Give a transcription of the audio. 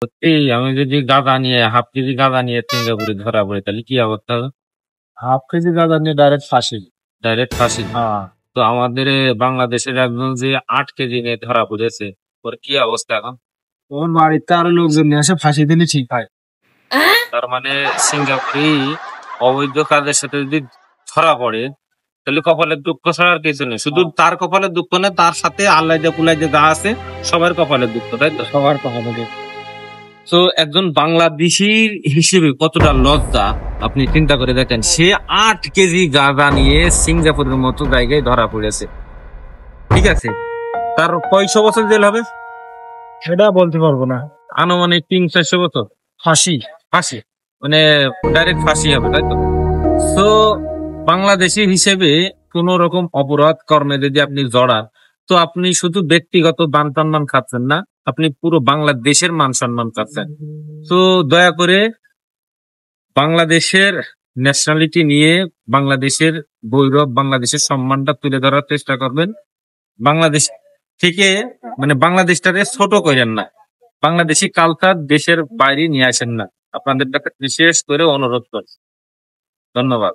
এই আমি যদি গাঁজা নিয়ে 1/2 কেজি গাঁজা নিয়ে সিঙ্গাপুরে ধরা পড়ি তাহলে কি অবস্থা হবে? 1/2 কেজি গাঁজা নিয়ে ডাইরেক্ট ফাঁসি। ডাইরেক্ট ফাঁসি। হ্যাঁ। তো আমাদের বাংলাদেশের একজন যে 8 কেজি নিয়ে ধরা পড়েছে, ওর কি অবস্থা এখন? ওর বাড়িতে আরো লোকজন নিয়ে আসে ফাঁসি দিলে ঠিক হয়। তার মানে সিঙ্গাপুরে অবৈধ কাজের সাথে যদি ধরা পড়ে তাহলে কপালের দুঃখ ছাড়া আর কিছু নেই। শুধু তার কপালের দুঃখ না, তার সাথে আল্লাহ যে কুলাই যে যা আছে সবার কপালের দুঃখ, তাই তো? সবার কথা বলে। তো একজন বাংলাদেশী হিসেবে কতটা লজ্জা আপনি চিন্তা করে দেখেন, সে 8 কেজি গাঁজা নিয়ে সিঙ্গাপুরের মতো জায়গায় ধরা পড়েছে, ঠিক আছে? তার কয়শো বছর জেল হবে? সেটা বলতে পারবো না। আনুমানিক 300-400 বছর ফাঁসি। ফাঁসি, মানে ডাইরেক্ট ফাঁসি হবে, তাই তো? তো বাংলাদেশী হিসেবে কোন রকম অপরাধ কর্মে যদি আপনি জড়ান, তো আপনি শুধু ব্যক্তিগত মান সম্মান খাচ্ছেন না, আপনি পুরো বাংলাদেশের মান সম্মান খাচ্ছেন। তো দয়া করে বাংলাদেশের ন্যাশনালিটি নিয়ে বাংলাদেশের গৌরব, বাংলাদেশের সম্মানটা তুলে ধরার চেষ্টা করবেন। বাংলাদেশ থেকে মানে বাংলাদেশটাকে ছোট করেন না, বাংলাদেশি কালচার দেশের বাইরে নিয়ে আসেন না। আপনাদের কাছে বিশেষ করে অনুরোধ করছি। ধন্যবাদ।